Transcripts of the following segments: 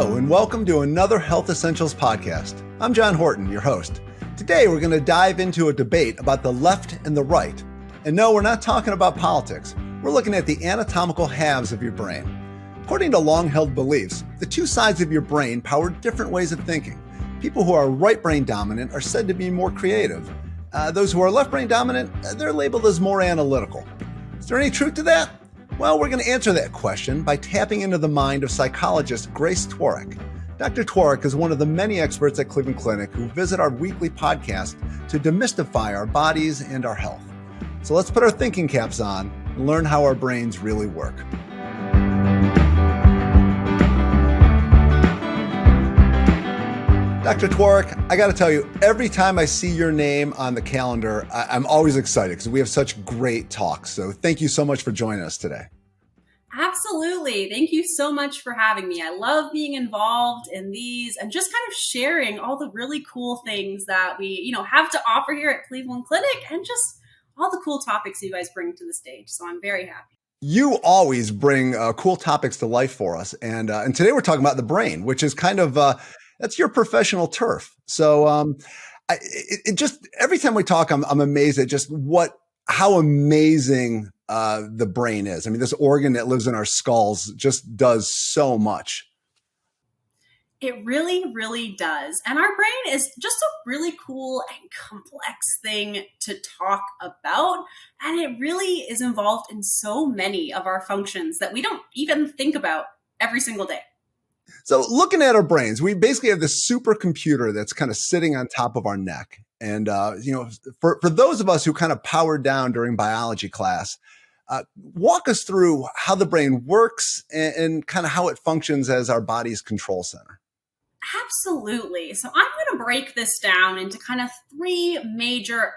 Hello, and welcome to another Health Essentials podcast. I'm John Horton, your host. Today, we're going to dive into a debate about the left and the right. And no, we're not talking about politics. We're looking at the anatomical halves of your brain. According to long-held beliefs, the two sides of your brain power different ways of thinking. People who are right brain dominant are said to be more creative. Those who are left brain dominant, they're labeled as more analytical. Is there any truth to that? Well, we're going to answer that question by tapping into the mind of psychologist Grace Tworek. Dr. Tworek is one of the many experts at Cleveland Clinic who visit our weekly podcast to demystify our bodies and our health. So let's put our thinking caps on and learn how our brains really work. Dr. Tworek, I got to tell you, every time I see your name on the calendar, I'm always excited because we have such great talks. So thank you so much for joining us today. Absolutely. Thank you so much for having me. I love being involved in these and just kind of sharing all the really cool things that we, have to offer here at Cleveland Clinic and just all the cool topics you guys bring to the stage. So I'm very happy. You always bring cool topics to life for us. And today we're talking about the brain, which is kind of that's your professional turf. So it just every time we talk, I'm amazed at just how amazing the brain is. I mean, this organ that lives in our skulls just does so much. It really, really does. And our brain is just a really cool and complex thing to talk about. And it really is involved in so many of our functions that we don't even think about every single day. So looking at our brains, we basically have this supercomputer that's kind of sitting on top of our neck. And, for those of us who kind of powered down during biology class, walk us through how the brain works and kind of how it functions as our body's control center. Absolutely. So I'm going to break this down into kind of three major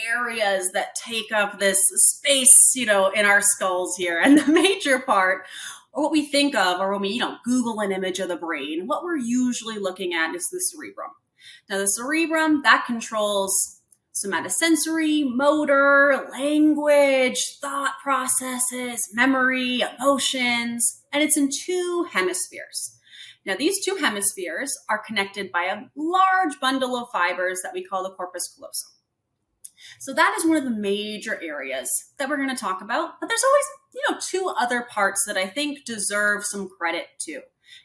areas that take up this space, in our skulls here. And the major part, or what we think of, or when we, Google an image of the brain, what we're usually looking at is the cerebrum. Now, the cerebrum, that controls somatosensory, motor, language, thought processes, memory, emotions, and it's in two hemispheres. Now, these two hemispheres are connected by a large bundle of fibers that we call the corpus callosum. So that is one of the major areas that we're going to talk about. But there's always, two other parts that I think deserve some credit too.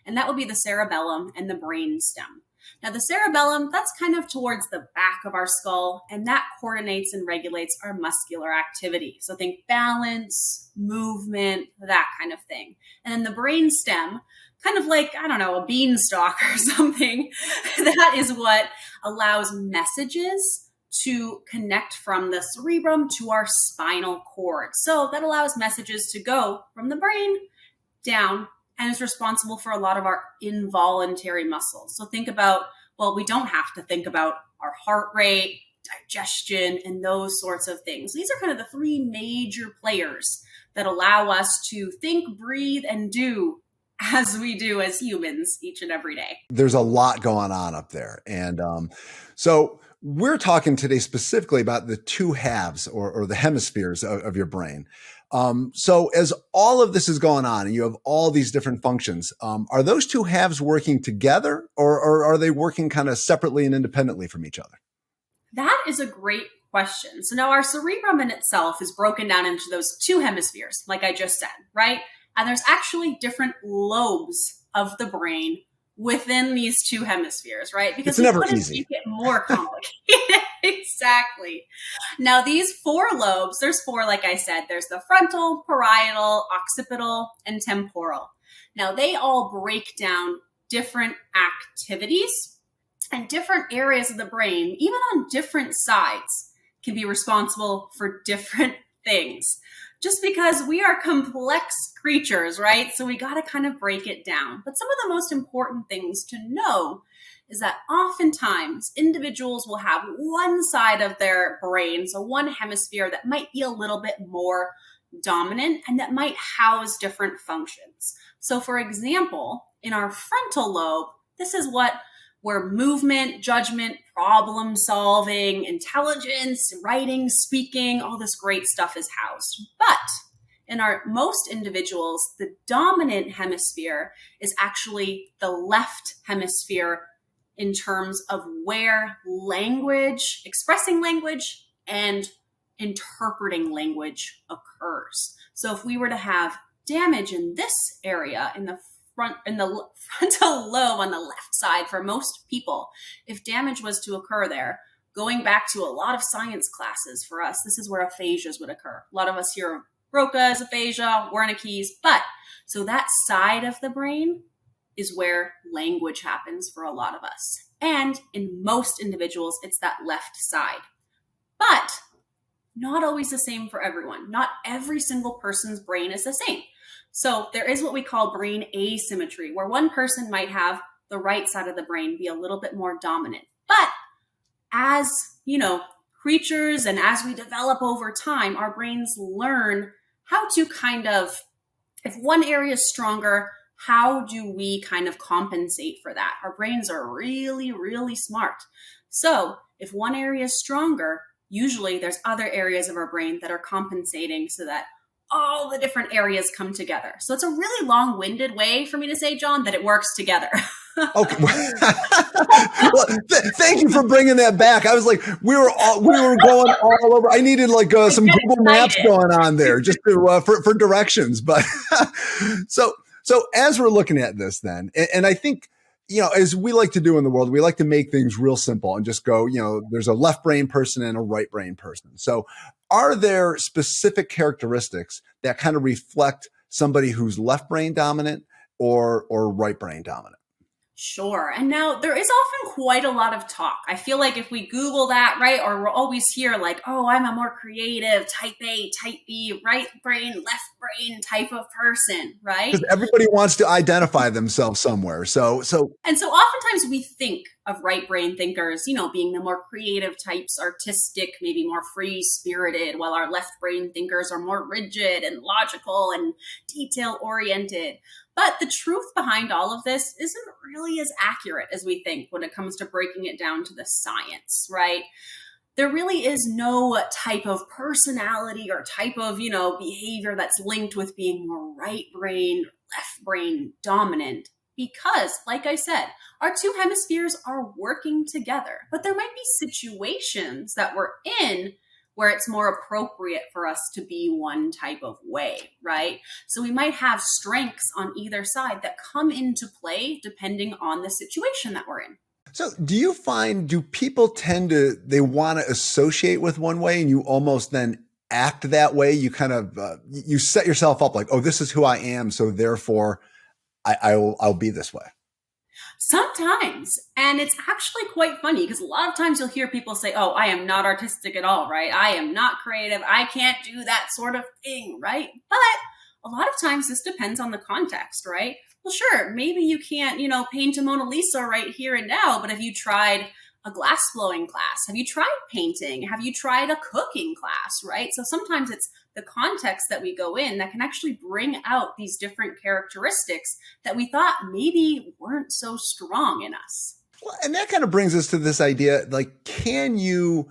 And that would be the cerebellum and the brain stem. Now, the cerebellum, that's kind of towards the back of our skull, and that coordinates and regulates our muscular activity. So think balance, movement, that kind of thing. And then the brain stem, kind of like, a beanstalk or something, that is what allows messages to connect from the cerebrum to our spinal cord. So that allows messages to go from the brain down and is responsible for a lot of our involuntary muscles. So think about, we don't have to think about our heart rate, digestion, and those sorts of things. These are kind of the three major players that allow us to think, breathe, and do as we do as humans each and every day. There's a lot going on up there. And so we're talking today specifically about the two halves or the hemispheres of your brain. So as all of this is going on and you have all these different functions, are those two halves working together or are they working kind of separately and independently from each other? That is a great question. So now our cerebrum in itself is broken down into those two hemispheres, like I just said, right? And there's actually different lobes of the brain within these two hemispheres, right? Because it's never easy. Make it more complicated. Exactly. Now, these four lobes, there's four, like I said, there's the frontal, parietal, occipital, and temporal. Now, they all break down different activities and different areas of the brain, even on different sides, can be responsible for different things. Just because we are complex creatures, right? So we got to kind of break it down. But some of the most important things to know is that oftentimes individuals will have one side of their brain, so one hemisphere that might be a little bit more dominant and that might house different functions. So for example, in our frontal lobe, this is where movement, judgment, problem solving, intelligence, writing, speaking, all this great stuff is housed. But in our most individuals, the dominant hemisphere is actually the left hemisphere in terms of where language, expressing language, and interpreting language occurs. So if we were to have damage in this area, in the frontal lobe on the left side for most people, if damage was to occur there, going back to a lot of science classes for us, this is where aphasias would occur. A lot of us hear Broca's aphasia, Wernicke's, but so that side of the brain is where language happens for a lot of us. And in most individuals, it's that left side. But not always the same for everyone. Not every single person's brain is the same. So there is what we call brain asymmetry, where one person might have the right side of the brain be a little bit more dominant. But as, creatures and as we develop over time, our brains learn how to if one area is stronger, how do we kind of compensate for that? Our brains are really, really smart. So if one area is stronger, usually there's other areas of our brain that are compensating so that all the different areas come together. So it's a really long-winded way for me to say, John, that it works together. Okay. Well, thank you for bringing that back. I was like, we were going all over. I needed some Google Maps going on there just to, for directions. But so as we're looking at this then, and I think, as we like to do in the world, we like to make things real simple and just go, there's a left brain person and a right brain person. So are there specific characteristics that kind of reflect somebody who's left brain dominant or right brain dominant? Sure. And now there is often quite a lot of talk. I feel like if we Google that, right, or we'll always hear I'm a more creative type A, type B, right brain, left brain type of person, right? Because everybody wants to identify themselves somewhere. So oftentimes we think of right brain thinkers, being the more creative types, artistic, maybe more free spirited, while our left brain thinkers are more rigid and logical and detail oriented. But the truth behind all of this isn't really as accurate as we think when it comes to breaking it down to the science, right? There really is no type of personality or type of, behavior that's linked with being more right brain, left brain dominant. Because, like I said, our two hemispheres are working together. But there might be situations that we're in where it's more appropriate for us to be one type of way, right? So we might have strengths on either side that come into play depending on the situation that we're in. So do people tend to, they want to associate with one way and you almost then act that way? You kind of, you set yourself up like, oh, this is who I am. So therefore I'll be this way. Sometimes. And it's actually quite funny because a lot of times you'll hear people say, oh, I am not artistic at all, right? I am not creative. I can't do that sort of thing, right? But a lot of times this depends on the context, right? Well, sure, maybe you can't, paint a Mona Lisa right here and now, but have you tried a glass blowing class? Have you tried painting? Have you tried a cooking class, right? So sometimes it's the context that we go in that can actually bring out these different characteristics that we thought maybe weren't so strong in us. Well, and that kind of brings us to this idea, can you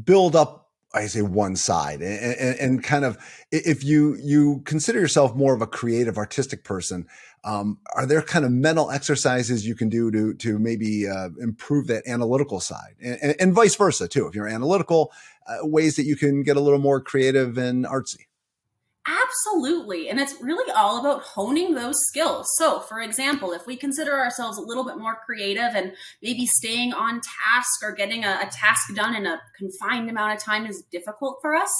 build up, I say, one side and kind of, if you consider yourself more of a creative, artistic person, are there kind of mental exercises you can do to maybe improve that analytical side and vice versa too? If you're analytical, ways that you can get a little more creative and artsy. Absolutely. And it's really all about honing those skills. So, for example, if we consider ourselves a little bit more creative and maybe staying on task or getting a task done in a confined amount of time is difficult for us,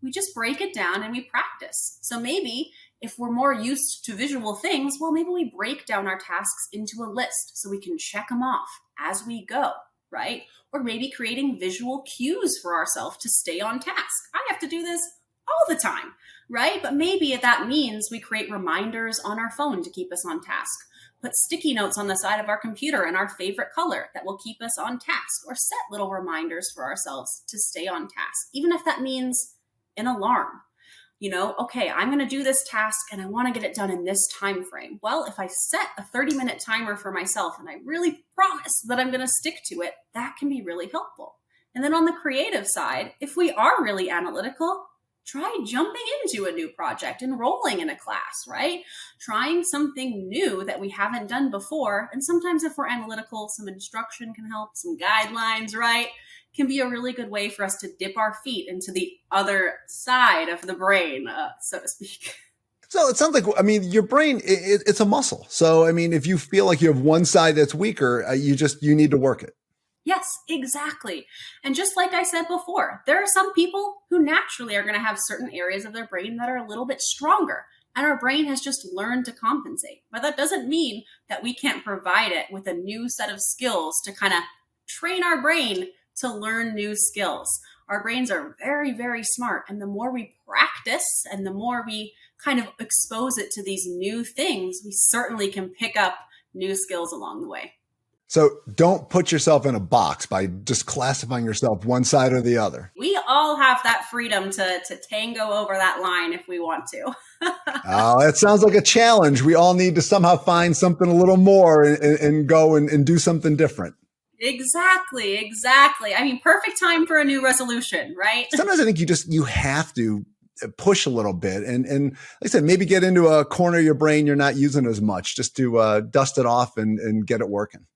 we just break it down and we practice. So maybe if we're more used to visual things, well, maybe we break down our tasks into a list so we can check them off as we go, right? Or maybe creating visual cues for ourselves to stay on task. I have to do this all the time, right? But maybe that means we create reminders on our phone to keep us on task, put sticky notes on the side of our computer in our favorite color that will keep us on task, or set little reminders for ourselves to stay on task, even if that means an alarm. Okay, I'm going to do this task and I want to get it done in this time frame. Well, if I set a 30-minute timer for myself and I really promise that I'm going to stick to it, that can be really helpful. And then on the creative side, if we are really analytical, try jumping into a new project, enrolling in a class, right? Trying something new that we haven't done before. And sometimes if we're analytical, some instruction can help, some guidelines, right? Can be a really good way for us to dip our feet into the other side of the brain, so to speak. So it sounds like, your brain, it's a muscle. So, if you feel like you have one side that's weaker, you need to work it. Yes, exactly. And just like I said before, there are some people who naturally are going to have certain areas of their brain that are a little bit stronger. And our brain has just learned to compensate. But that doesn't mean that we can't provide it with a new set of skills to kind of train our brain to learn new skills. Our brains are very, very smart. And the more we practice and the more we kind of expose it to these new things, we certainly can pick up new skills along the way. So don't put yourself in a box by just classifying yourself one side or the other. We all have that freedom to tango over that line if we want to. Oh, that sounds like a challenge. We all need to somehow find something a little more and go and do something different. Exactly. Perfect time for a new resolution, right? Sometimes I think you have to push a little bit and like I said, maybe get into a corner of your brain you're not using as much just to dust it off and get it working.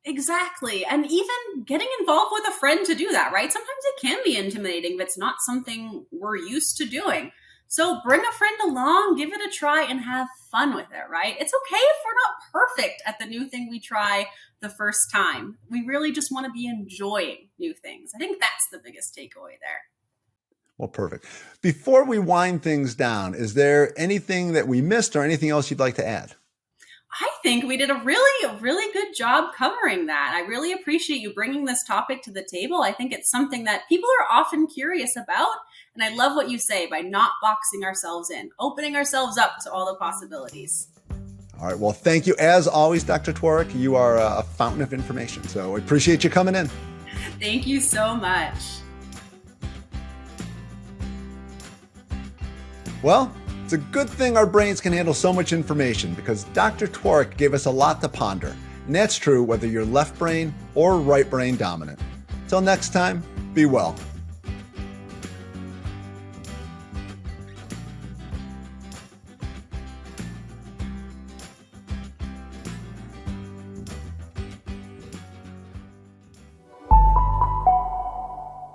Exactly. And even getting involved with a friend to do that, right? Sometimes it can be intimidating if it's not something we're used to doing. So bring a friend along, give it a try, and have fun with it, right? It's okay if we're not perfect at the new thing we try the first time. We really just want to be enjoying new things. I think that's the biggest takeaway there. Well, perfect. Before we wind things down, is there anything that we missed or anything else you'd like to add? I think we did a really good job covering that. I really appreciate you bringing this topic to the table. I think it's something that people are often curious about. And I love what you say by not boxing ourselves in, opening ourselves up to all the possibilities. All right. Well, thank you. As always, Dr. Tworek, you are a fountain of information. So I appreciate you coming in. Thank you so much. Well, it's a good thing our brains can handle so much information because Dr. Tworek gave us a lot to ponder. And that's true whether you're left brain or right brain dominant. Till next time, be well.